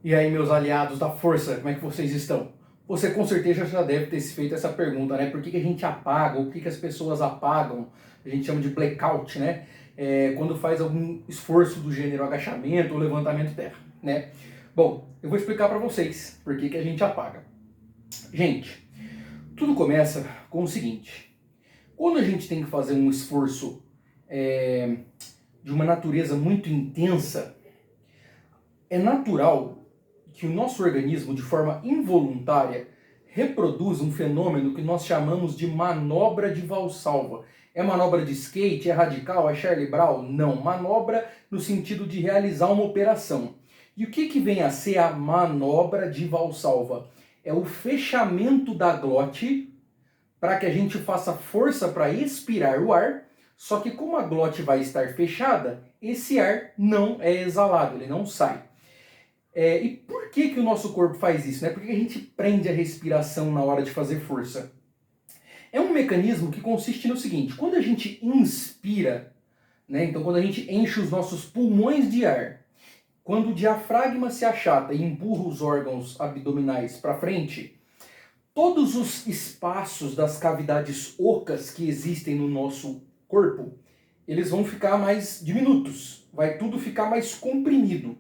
E aí, meus aliados da força, como é que vocês estão? Você com certeza já deve ter se feito essa pergunta, né? Por que a gente apaga, ou por que as pessoas apagam? A gente chama de blackout, né? Quando faz algum esforço do gênero agachamento ou levantamento terra, né? Bom, eu vou explicar para vocês por que a gente apaga. Gente, tudo começa com o seguinte. Quando a gente tem que fazer um esforço de uma natureza muito intensa, é natural que o nosso organismo, de forma involuntária, reproduz um fenômeno que nós chamamos de manobra de Valsalva. É manobra de skate? É radical? É Charlie Brown? Não. Manobra no sentido de realizar uma operação. E o que vem a ser a manobra de Valsalva? É o fechamento da glote para que a gente faça força para expirar o ar, só que como a glote vai estar fechada, esse ar não é exalado, ele não sai. E por que o nosso corpo faz isso? Né? Por que a gente prende a respiração na hora de fazer força? É um mecanismo que consiste no seguinte: quando a gente inspira, né, então quando a gente enche os nossos pulmões de ar, quando o diafragma se achata e empurra os órgãos abdominais para frente, todos os espaços das cavidades ocas que existem no nosso corpo, eles vão ficar mais diminutos, vai tudo ficar mais comprimido.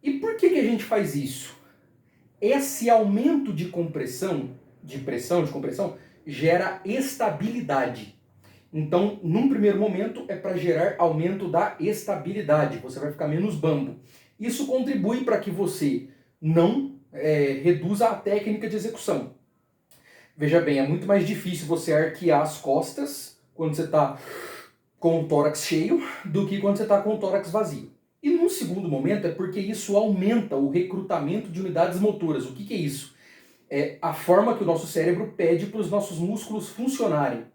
E por que a gente faz isso? Esse aumento de compressão, de compressão, gera estabilidade. Então, num primeiro momento, é para gerar aumento da estabilidade. Você vai ficar menos bambo. Isso contribui para que você não reduza a técnica de execução. Veja bem, é muito mais difícil você arquear as costas quando você está com o tórax cheio do que quando você está com o tórax vazio. E num segundo momento é porque isso aumenta o recrutamento de unidades motoras. O que é isso? É a forma que o nosso cérebro pede para os nossos músculos funcionarem.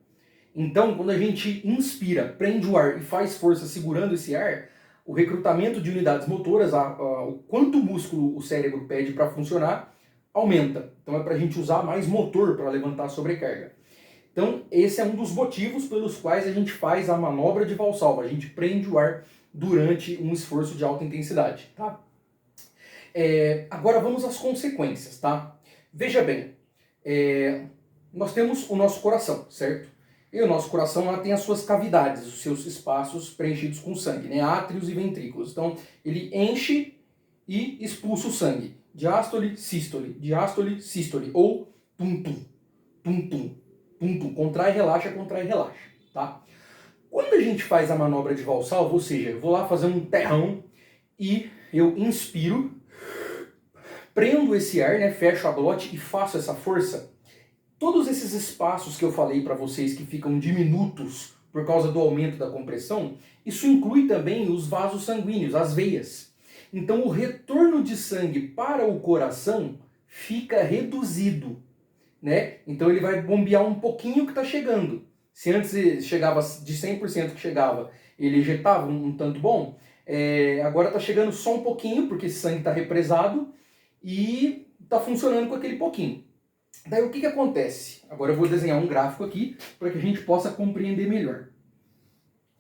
Então, quando a gente inspira, prende o ar e faz força segurando esse ar, o recrutamento de unidades motoras, o quanto músculo o cérebro pede para funcionar, aumenta. Então é para a gente usar mais motor para levantar a sobrecarga. Então, esse é um dos motivos pelos quais a gente faz a manobra de Valsalva. A gente prende o ar durante um esforço de alta intensidade, tá? Agora vamos às consequências, tá? Veja bem, nós temos o nosso coração, certo? E o nosso coração lá tem as suas cavidades, os seus espaços preenchidos com sangue, né? Átrios e ventrículos. Então, ele enche e expulsa o sangue. Diástole, sístole, ou tum-tum, tum-tum, tum-tum. Contrai, relaxa, tá? Quando a gente faz a manobra de Valsalva, ou seja, eu vou lá fazer um terrão e eu inspiro, prendo esse ar, né, fecho a glote e faço essa força, todos esses espaços que eu falei para vocês que ficam diminutos por causa do aumento da compressão, isso inclui também os vasos sanguíneos, as veias. Então o retorno de sangue para o coração fica reduzido, né? Então ele vai bombear um pouquinho que está chegando. Se antes chegava de 100% que chegava, ele injetava um tanto bom, agora está chegando só um pouquinho, porque esse sangue está represado e está funcionando com aquele pouquinho. Daí o que acontece? Agora eu vou desenhar um gráfico aqui para que a gente possa compreender melhor.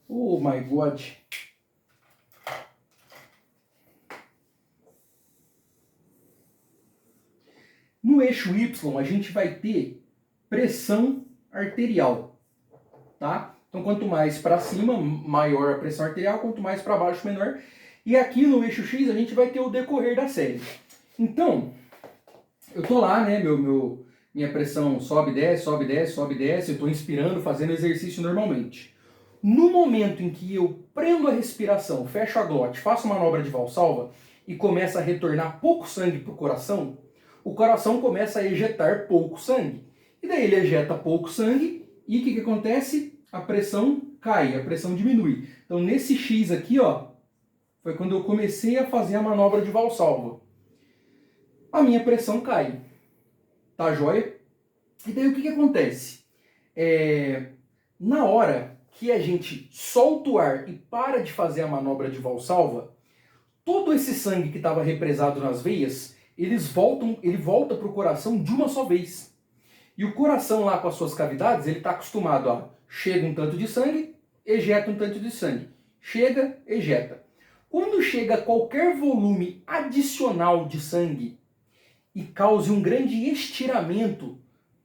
Oh my God! No eixo Y a gente vai ter pressão arterial, tá? Então quanto mais para cima, maior a pressão arterial, quanto mais para baixo, menor. E aqui no eixo X a gente vai ter o decorrer da série. Então, eu tô lá, né, minha pressão sobe, desce, sobe, desce, sobe, desce, eu estou inspirando, fazendo exercício normalmente. No momento em que eu prendo a respiração, fecho a glote, faço manobra de Valsalva e começa a retornar pouco sangue para o coração começa a ejetar pouco sangue. E daí ele ejeta pouco sangue e o que acontece? A pressão cai, a pressão diminui. Então nesse X aqui, ó, foi quando eu comecei a fazer a manobra de Valsalva. A minha pressão cai. Tá joia? E daí o que acontece? Na hora que a gente solta o ar e para de fazer a manobra de Valsalva, todo esse sangue que estava represado nas veias, ele volta para o coração de uma só vez. E o coração lá com as suas cavidades, ele está acostumado a chega um tanto de sangue, ejeta um tanto de sangue. Chega, ejeta. Quando chega qualquer volume adicional de sangue e cause um grande estiramento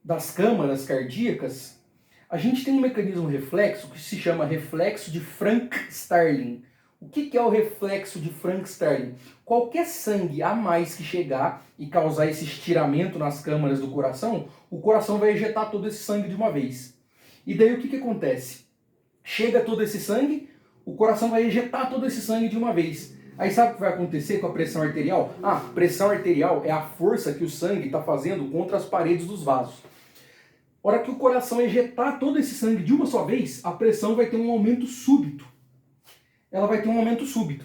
das câmaras cardíacas, a gente tem um mecanismo reflexo que se chama reflexo de Frank-Starling. O que é o reflexo de Frank-Starling? Qualquer sangue a mais que chegar e causar esse estiramento nas câmaras do coração, o coração vai ejetar todo esse sangue de uma vez. E daí o que acontece? Chega todo esse sangue, o coração vai ejetar todo esse sangue de uma vez. Aí sabe o que vai acontecer com a pressão arterial? Pressão arterial é a força que o sangue está fazendo contra as paredes dos vasos. A hora que o coração ejetar todo esse sangue de uma só vez, a pressão vai ter um aumento súbito. Ela vai ter um aumento súbito.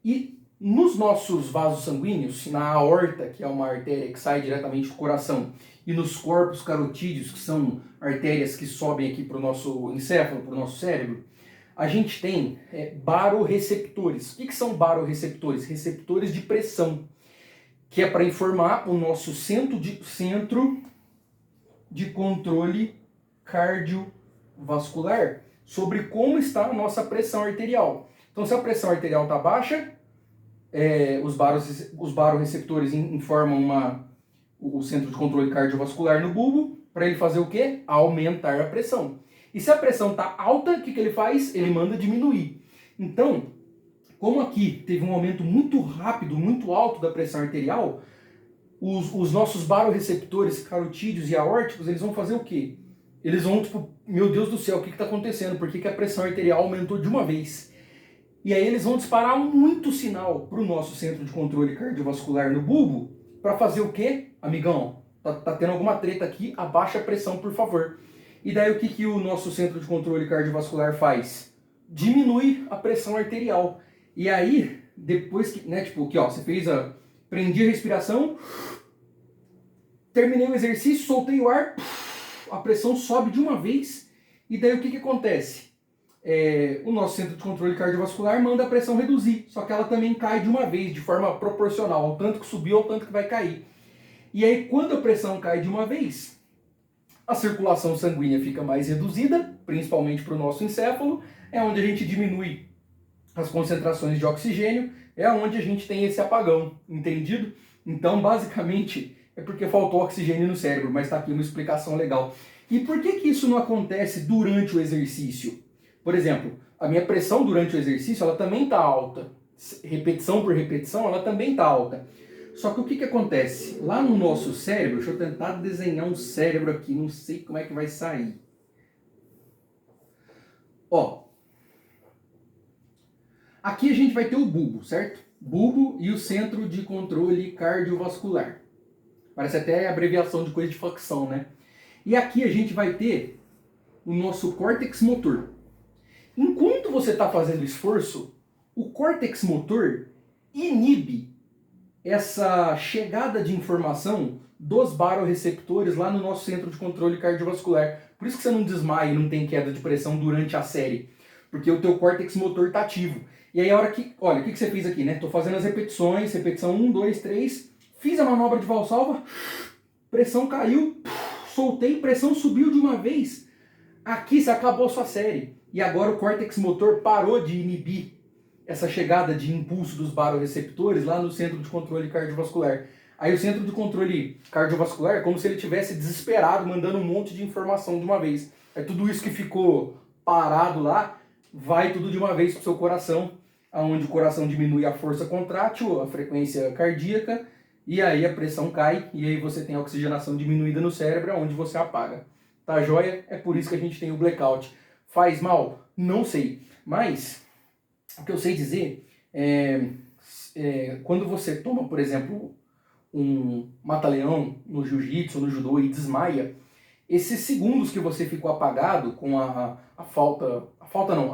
E nos nossos vasos sanguíneos, na aorta, que é uma artéria que sai diretamente do coração, e nos corpos carotídeos, que são artérias que sobem aqui para o nosso encéfalo, para o nosso cérebro, a gente tem baroreceptores. O que são baroreceptores? Receptores de pressão, que é para informar o nosso centro de controle cardiovascular sobre como está a nossa pressão arterial. Então, se a pressão arterial está baixa, os baroreceptores informam o centro de controle cardiovascular no bulbo, para ele fazer o quê? Aumentar a pressão. E se a pressão está alta, o que ele faz? Ele manda diminuir. Então, como aqui teve um aumento muito rápido, muito alto da pressão arterial, os nossos baroreceptores carotídeos e aórticos, eles vão fazer o quê? Eles vão, tipo, meu Deus do céu, o que está acontecendo? Por que a pressão arterial aumentou de uma vez? E aí eles vão disparar muito sinal para o nosso centro de controle cardiovascular no bulbo, para fazer o quê? Amigão, tá tendo alguma treta aqui, abaixa a pressão, por favor. E daí o que o nosso centro de controle cardiovascular faz? Diminui a pressão arterial. E aí, depois que, né, tipo, aqui ó, você fez prendi a respiração, terminei o exercício, soltei o ar, a pressão sobe de uma vez, e daí o que acontece? O nosso centro de controle cardiovascular manda a pressão reduzir, só que ela também cai de uma vez, de forma proporcional, ao tanto que subiu, ao tanto que vai cair. E aí, quando a pressão cai de uma vez, a circulação sanguínea fica mais reduzida, principalmente para o nosso encéfalo, é onde a gente diminui as concentrações de oxigênio, é onde a gente tem esse apagão, entendido? Então, basicamente, é porque faltou oxigênio no cérebro, mas está aqui uma explicação legal. E por que isso não acontece durante o exercício? Por exemplo, a minha pressão durante o exercício, ela também está alta. Repetição por repetição, ela também está alta. Só que o que acontece? Lá no nosso cérebro, deixa eu tentar desenhar um cérebro aqui, não sei como é que vai sair. Ó, aqui a gente vai ter o bulbo, certo? Bulbo e o centro de controle cardiovascular. Parece até abreviação de coisa de facção, né? E aqui a gente vai ter o nosso córtex motor. Enquanto você está fazendo esforço, o córtex motor inibe essa chegada de informação dos baroreceptores lá no nosso centro de controle cardiovascular. Por isso que você não desmaia e não tem queda de pressão durante a série, porque o teu córtex motor está ativo. E aí a hora que, olha, o que você fez aqui, né? Tô fazendo as repetições, repetição 1, 2, 3, fiz a manobra de valsalva, pressão caiu, soltei, pressão subiu de uma vez. Aqui você acabou a sua série. E agora o córtex motor parou de inibir essa chegada de impulso dos baroreceptores lá no centro de controle cardiovascular. Aí o centro de controle cardiovascular é como se ele tivesse desesperado, mandando um monte de informação de uma vez. É tudo isso que ficou parado lá, vai tudo de uma vez para o seu coração, onde o coração diminui a força contrátil, a frequência cardíaca, e aí a pressão cai, e aí você tem a oxigenação diminuída no cérebro, onde você apaga. Tá joia? É por isso que a gente tem o blackout. Faz mal? Não sei. Mas o que eu sei dizer quando você toma, por exemplo, um mata-leão no jiu-jitsu, no judô e desmaia, esses segundos que você ficou apagado com a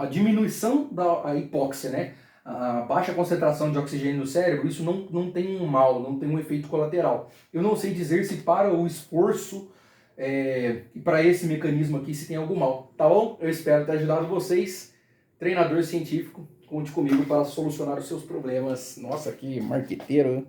diminuição da hipóxia, né? A baixa concentração de oxigênio no cérebro, isso não tem um mal, não tem um efeito colateral. Eu não sei dizer se para o esforço e para esse mecanismo aqui se tem algum mal, tá bom? Eu espero ter ajudado vocês. Treinador científico, conte comigo para solucionar os seus problemas. Nossa, que marqueteiro, hein?